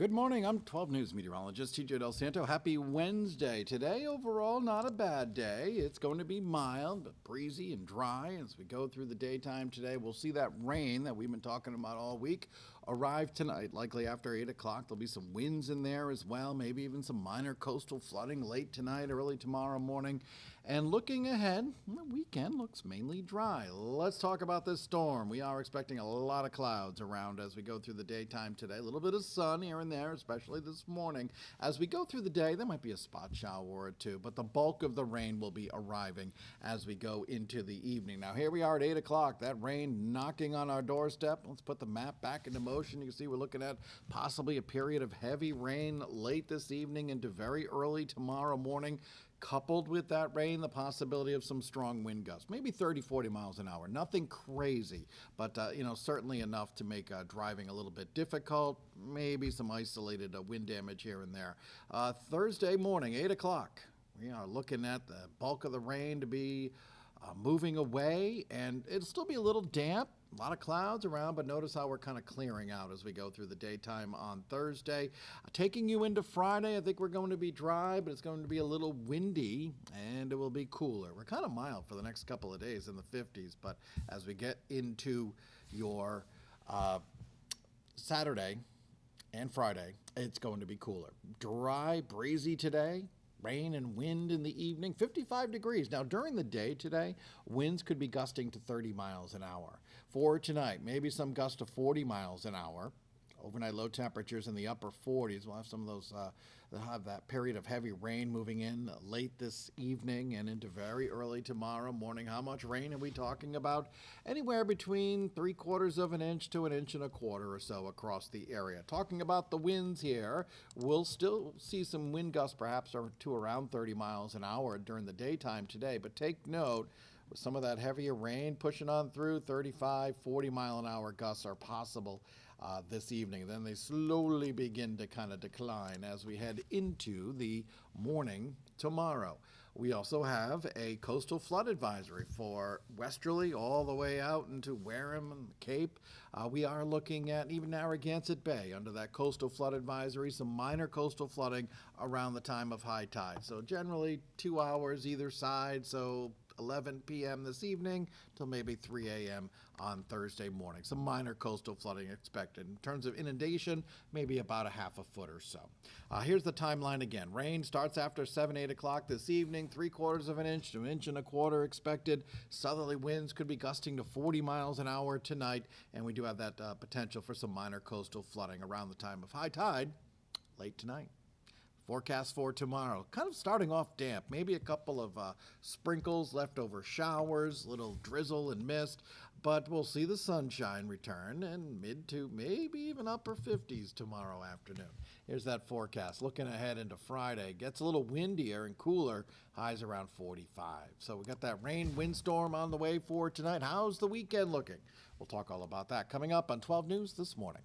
Good morning. I'm 12 News meteorologist TJ Del Santo. Happy Wednesday. Today, overall, not a bad day. It's going to be mild, but breezy and dry as we go through the daytime today. We'll see that rain that we've been talking about all week arrive tonight, likely after 8 o'clock. There'll be some winds in there as well, maybe even some minor coastal flooding late tonight, early tomorrow morning. And looking ahead, the weekend looks mainly dry. Let's talk about this storm. We are expecting a lot of clouds around as we go through the daytime today. A little bit of sun here and there, especially this morning. As we go through the day, there might be a spot shower or two, but the bulk of the rain will be arriving as we go into the evening. Now, here we are at 8 o'clock. That rain knocking on our doorstep. Let's put the map back into motion. You can see we're looking at possibly a period of heavy rain late this evening into very early tomorrow morning. Coupled with that rain, the possibility of some strong wind gusts, maybe 30, 40 miles an hour. Nothing crazy, but certainly enough to make driving a little bit difficult. Maybe some isolated wind damage here and there. Thursday morning, 8 o'clock, we are looking at the bulk of the rain to be moving away, and it'll still be a little damp. A lot of clouds around, but notice how we're kind of clearing out as we go through the daytime on Thursday. Taking you into Friday, I think we're going to be dry, but it's going to be a little windy, and it will be cooler. We're kind of mild for the next couple of days in the 50s, but as we get into your Saturday and Friday, it's going to be cooler. Dry, breezy today. Rain and wind in the evening, 55 degrees. Now, during the day today, winds could be gusting to 30 miles an hour. For tonight, maybe some gusts to 40 miles an hour. Overnight low temperatures in the upper 40s. We'll have some of those, they'll have that period of heavy rain moving in late this evening and into very early tomorrow morning. How much rain are we talking about? Anywhere between 3/4 of an inch to 1.25 inches or so across the area. Talking about the winds here, we'll still see some wind gusts perhaps to around 30 miles an hour during the daytime today, but take note, with some of that heavier rain pushing on through, 35, 40 mile an hour gusts are possible this evening. Then they slowly begin to kind of decline as we head into the morning tomorrow. We also have a coastal flood advisory for westerly all the way out into Wareham and the Cape. We are looking at even Narragansett Bay under that coastal flood advisory, some minor coastal flooding around the time of high tide. So generally 2 hours either side, so 11 p.m. this evening till maybe 3 a.m. on Thursday morning. Some minor coastal flooding expected. In terms of inundation, maybe about a half a foot or so. Here's the timeline again. Rain starts after 7, 8 o'clock this evening, 3/4 of an inch to 1.25 inches expected. Southerly winds could be gusting to 40 miles an hour tonight, and we do have that potential for some minor coastal flooding around the time of high tide late tonight. Forecast for tomorrow, kind of starting off damp, maybe a couple of sprinkles, leftover showers, little drizzle and mist, but we'll see the sunshine return and mid to maybe even upper 50s tomorrow afternoon. Here's that forecast. Looking ahead into Friday, gets a little windier and cooler, highs around 45. So we got that rain windstorm on the way for tonight. How's the weekend looking? We'll talk all about that coming up on 12 News this morning.